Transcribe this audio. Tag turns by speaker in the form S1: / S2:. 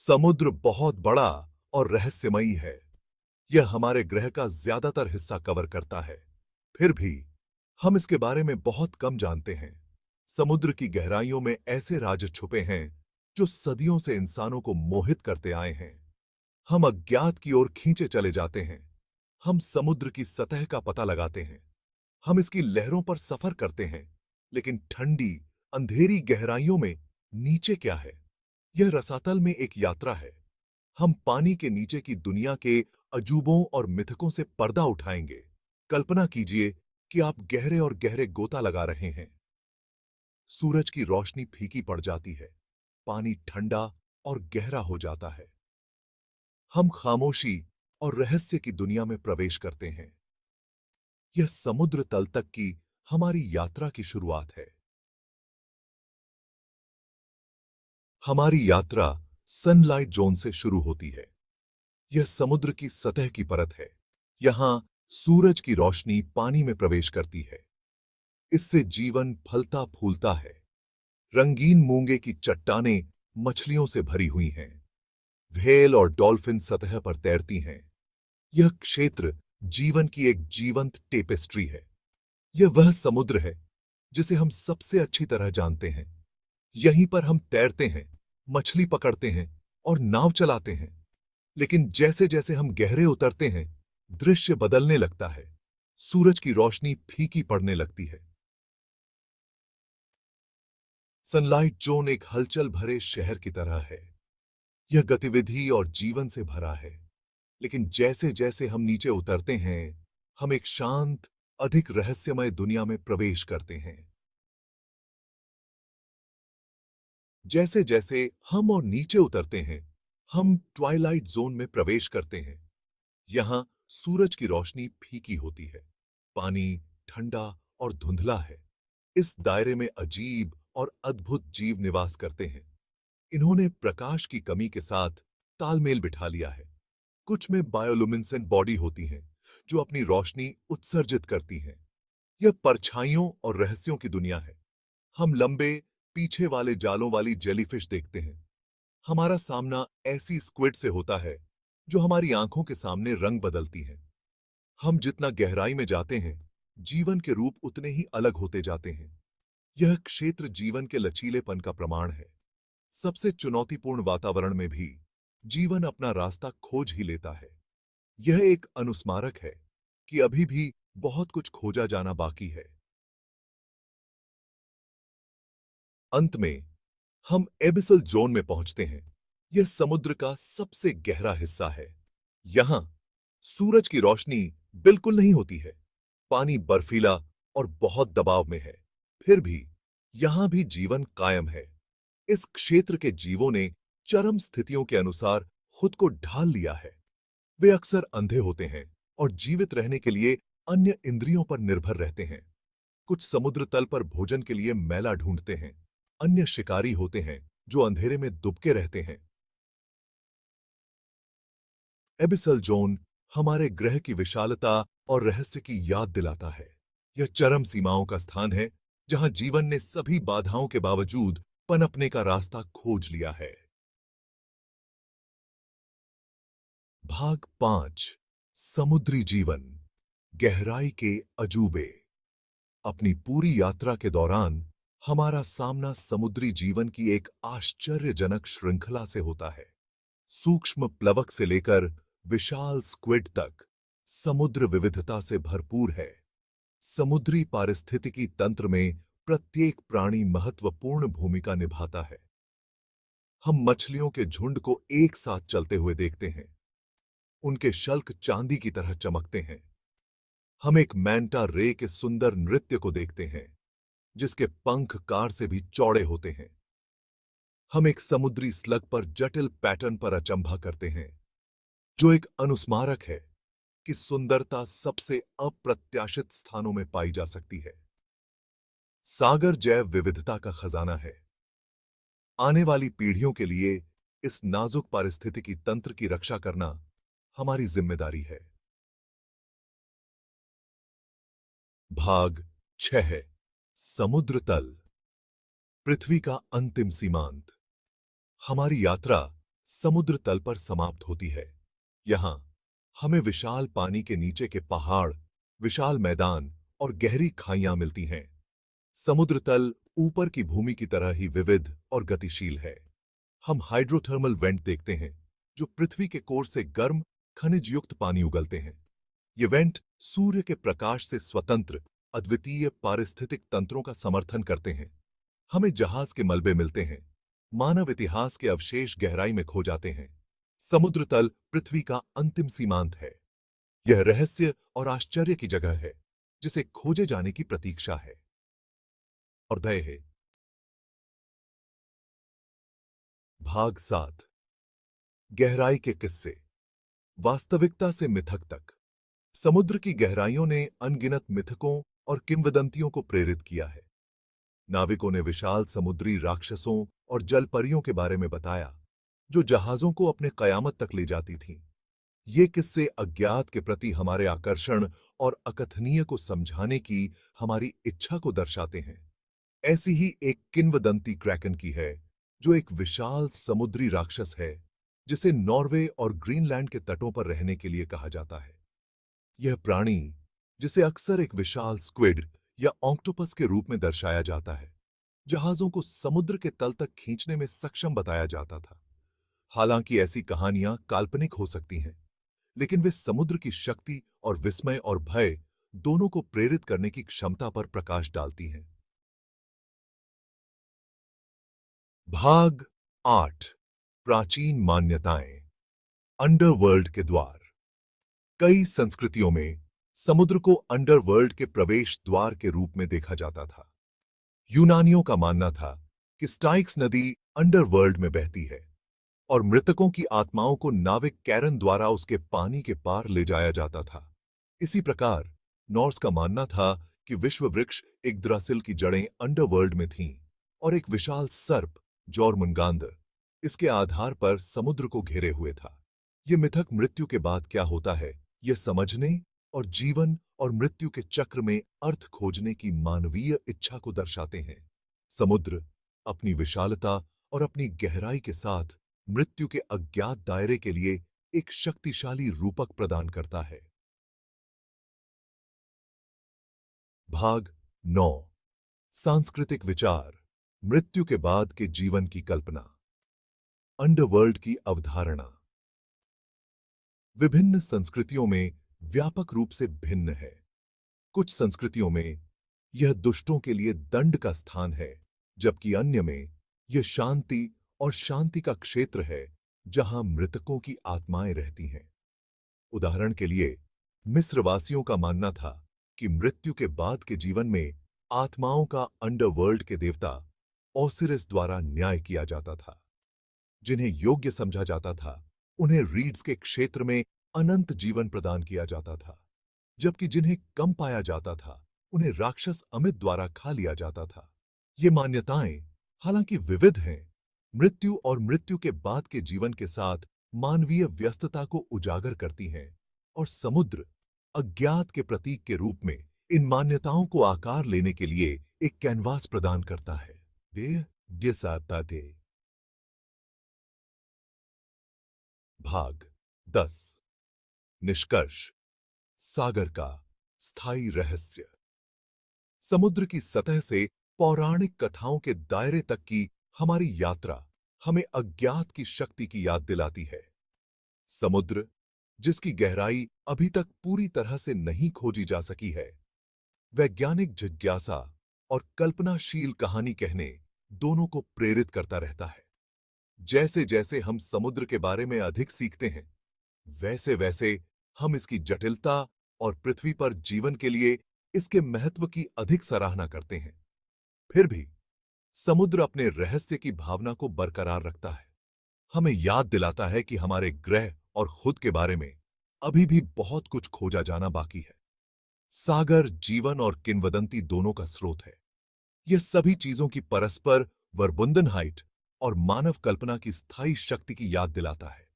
S1: समुद्र बहुत बड़ा और रहस्यमयी है। यह हमारे ग्रह का ज्यादातर हिस्सा कवर करता है। फिर भी हम इसके बारे में बहुत कम जानते हैं। समुद्र की गहराइयों में ऐसे राज छुपे हैं जो सदियों से इंसानों को मोहित करते आए हैं। हम अज्ञात की ओर खींचे चले जाते हैं। हम समुद्र की सतह का पता लगाते हैं। हम इसकी लहरों पर सफर करते हैं, लेकिन ठंडी अंधेरी गहराइयों में नीचे क्या है? यह रसातल में एक यात्रा है। हम पानी के नीचे की दुनिया के अजूबों और मिथकों से पर्दा उठाएंगे। कल्पना कीजिए कि आप गहरे और गहरे गोता लगा रहे हैं। सूरज की रोशनी फीकी पड़ जाती है। पानी ठंडा और गहरा हो जाता है। हम खामोशी और रहस्य की दुनिया में प्रवेश करते हैं। यह समुद्र तल तक की हमारी यात्रा की शुरुआत है। हमारी यात्रा सनलाइट जोन से शुरू होती है। यह समुद्र की सतह की परत है। यहां सूरज की रोशनी पानी में प्रवेश करती है। इससे जीवन फलता फूलता है। रंगीन मूंगे की चट्टानें मछलियों से भरी हुई हैं। व्हेल और डॉल्फिन सतह पर तैरती हैं। यह क्षेत्र जीवन की एक जीवंत टेपेस्ट्री है। यह वह समुद्र है जिसे हम सबसे अच्छी तरह जानते हैं। यहीं पर हम तैरते हैं, मछली पकड़ते हैं और नाव चलाते हैं। लेकिन जैसे जैसे हम गहरे उतरते हैं, दृश्य बदलने लगता है। सूरज की रोशनी फीकी पड़ने लगती है। सनलाइट जोन एक हलचल भरे शहर की तरह है। यह गतिविधि और जीवन से भरा है। लेकिन जैसे जैसे हम नीचे उतरते हैं, हम एक शांत, अधिक रहस्यमय दुनिया में प्रवेश करते हैं। जैसे जैसे हम और नीचे उतरते हैं, हम ट्वाइलाइट जोन में प्रवेश करते हैं। यहां सूरज की रोशनी फीकी होती है। पानी ठंडा और धुंधला है। इस दायरे में अजीब और अद्भुत जीव निवास करते हैं। इन्होंने प्रकाश की कमी के साथ तालमेल बिठा लिया है। कुछ में बायोलुमिनेसेंट बॉडी होती हैं, जो अपनी रोशनी उत्सर्जित करती हैं। यह परछाइयों और रहस्यों की दुनिया है। हम लंबे पीछे वाले जालों वाली जेलीफिश देखते हैं। हमारा सामना ऐसी स्क्विड से होता है जो हमारी आंखों के सामने रंग बदलती हैं। हम जितना गहराई में जाते हैं, जीवन के रूप उतने ही अलग होते जाते हैं। यह क्षेत्र जीवन के लचीलेपन का प्रमाण है। सबसे चुनौतीपूर्ण वातावरण में भी जीवन अपना रास्ता खोज ही लेता है। यह एक अनुस्मारक है कि अभी भी बहुत कुछ खोजा जाना बाकी है। अंत में हम एबिसल जोन में पहुंचते हैं। यह समुद्र का सबसे गहरा हिस्सा है। यहां सूरज की रोशनी बिल्कुल नहीं होती है। पानी बर्फीला और बहुत दबाव में है। फिर भी यहां भी जीवन कायम है। इस क्षेत्र के जीवों ने चरम स्थितियों के अनुसार खुद को ढाल लिया है। वे अक्सर अंधे होते हैं और जीवित रहने के लिए अन्य इंद्रियों पर निर्भर रहते हैं। कुछ समुद्र तल पर भोजन के लिए मैला ढूंढते हैं। अन्य शिकारी होते हैं जो अंधेरे में दुबके रहते हैं। एबिसल जोन हमारे ग्रह की विशालता और रहस्य की याद दिलाता है। यह चरम सीमाओं का स्थान है जहां जीवन ने सभी बाधाओं के बावजूद पनपने का रास्ता खोज लिया है। भाग 5 समुद्री जीवन गहराई के अजूबे। अपनी पूरी यात्रा के दौरान हमारा सामना समुद्री जीवन की एक आश्चर्यजनक श्रृंखला से होता है। सूक्ष्म प्लवक से लेकर विशाल स्क्विड तक समुद्र विविधता से भरपूर है। समुद्री पारिस्थितिकी तंत्र में प्रत्येक प्राणी महत्वपूर्ण भूमिका निभाता है। हम मछलियों के झुंड को एक साथ चलते हुए देखते हैं। उनके शल्क चांदी की तरह चमकते हैं। हम एक मैंटा रे के सुंदर नृत्य को देखते हैं, जिसके पंख कार से भी चौड़े होते हैं। हम एक समुद्री स्लग पर जटिल पैटर्न पर अचंभा करते हैं, जो एक अनुस्मारक है कि सुंदरता सबसे अप्रत्याशित स्थानों में पाई जा सकती है। सागर जैव विविधता का खजाना है। आने वाली पीढ़ियों के लिए इस नाजुक पारिस्थितिकी तंत्र की रक्षा करना हमारी जिम्मेदारी है। भाग 6 समुद्र तल पृथ्वी का अंतिम सीमांत। हमारी यात्रा समुद्र तल पर समाप्त होती है। यहां हमें विशाल पानी के नीचे के पहाड़, विशाल मैदान और गहरी खाइयां मिलती हैं। समुद्र तल ऊपर की भूमि की तरह ही विविध और गतिशील है। हम हाइड्रोथर्मल वेंट देखते हैं, जो पृथ्वी के कोर से गर्म, खनिज युक्त पानी उगलते हैं। ये वेंट सूर्य के प्रकाश से स्वतंत्र, अद्वितीय पारिस्थितिक तंत्रों का समर्थन करते हैं। हमें जहाज के मलबे मिलते हैं, मानव इतिहास के अवशेष गहराई में खो जाते हैं। समुद्र तल पृथ्वी का अंतिम सीमांत है। यह रहस्य और आश्चर्य की जगह है, जिसे खोजे जाने की प्रतीक्षा है और भय है। भाग 7। गहराई के किस्से। वास्तविकता से मिथक तक। समुद्र की गहराइयों ने अनगिनत मिथकों और किंवदंतियों को प्रेरित किया है। नाविकों ने विशाल समुद्री राक्षसों और जलपरियों के बारे में बताया, जो जहाजों को अपने कयामत तक ले जाती थीं। ये किस्से अज्ञात के प्रति हमारे आकर्षण और अकथनीय को समझाने की हमारी इच्छा को दर्शाते हैं। ऐसी ही एक किंवदंती क्रैकन की है, जो एक विशाल समुद्री राक्षस है, जिसे नॉर्वे और ग्रीनलैंड के तटों पर रहने के लिए कहा जाता है। यह प्राणी, जिसे अक्सर एक विशाल स्क्विड या ऑक्टोपस के रूप में दर्शाया जाता है, जहाजों को समुद्र के तल तक खींचने में सक्षम बताया जाता था। हालांकि ऐसी कहानियां काल्पनिक हो सकती हैं, लेकिन वे समुद्र की शक्ति और विस्मय और भय दोनों को प्रेरित करने की क्षमता पर प्रकाश डालती हैं। भाग 8। प्राचीन मान्यताएं। अंडरवर्ल्ड के द्वार। कई संस्कृतियों में समुद्र को अंडरवर्ल्ड के प्रवेश द्वार के रूप में देखा जाता था। यूनानियों का मानना था कि स्टाइक्स नदी अंडरवर्ल्ड में बहती है और मृतकों की आत्माओं को नाविक कैरन द्वारा उसके पानी के पार ले जाया जाता था। इसी प्रकार नॉर्स का मानना था कि विश्व वृक्ष इग्द्रासिल की जड़ें अंडरवर्ल्ड में थीं और एक विशाल सर्प, जॉर्मुनगांद, इसके आधार पर समुद्र को घेरे हुए था। ये मिथक मृत्यु के बाद क्या होता है, यह समझने और जीवन और मृत्यु के चक्र में अर्थ खोजने की मानवीय इच्छा को दर्शाते हैं। समुद्र अपनी विशालता और अपनी गहराई के साथ मृत्यु के अज्ञात दायरे के लिए एक शक्तिशाली रूपक प्रदान करता है। भाग 9। सांस्कृतिक विचार। मृत्यु के बाद के जीवन की कल्पना। अंडरवर्ल्ड की अवधारणा विभिन्न संस्कृतियों में व्यापक रूप से भिन्न है। कुछ संस्कृतियों में यह दुष्टों के लिए दंड का स्थान है, जबकि अन्य में यह शांति और शांति का क्षेत्र है, जहां मृतकों की आत्माएं रहती हैं। उदाहरण के लिए, मिस्रवासियों का मानना था कि मृत्यु के बाद के जीवन में आत्माओं का अंडरवर्ल्ड के देवता ओसिरिस द्वारा न्याय किया जाता था। जिन्हें योग्य समझा जाता था, उन्हें रीड्स के क्षेत्र में अनंत जीवन प्रदान किया जाता था, जबकि जिन्हें कम पाया जाता था, उन्हें राक्षस अमित द्वारा खा लिया जाता था। ये मान्यताएं हालांकि विविध हैं, मृत्यु और मृत्यु के बाद के जीवन के साथ मानवीय व्यस्तता को उजागर करती हैं और समुद्र अज्ञात के प्रतीक के रूप में इन मान्यताओं को आकार लेने के लिए एक कैनवास प्रदान करता है। भाग 10। निष्कर्ष। सागर का स्थायी रहस्य। समुद्र की सतह से पौराणिक कथाओं के दायरे तक की हमारी यात्रा हमें अज्ञात की शक्ति की याद दिलाती है। समुद्र, जिसकी गहराई अभी तक पूरी तरह से नहीं खोजी जा सकी है, वैज्ञानिक जिज्ञासा और कल्पनाशील कहानी कहने दोनों को प्रेरित करता रहता है। जैसे जैसे हम समुद्र के बारे में अधिक सीखते हैं, वैसे वैसे हम इसकी जटिलता और पृथ्वी पर जीवन के लिए इसके महत्व की अधिक सराहना करते हैं। फिर भी समुद्र अपने रहस्य की भावना को बरकरार रखता है, हमें याद दिलाता है कि हमारे ग्रह और खुद के बारे में अभी भी बहुत कुछ खोजा जाना बाकी है। सागर जीवन और किंवदंती दोनों का स्रोत है। यह सभी चीजों की परस्पर वर्बुंदनहाइट और मानव कल्पना की स्थायी शक्ति की याद दिलाता है।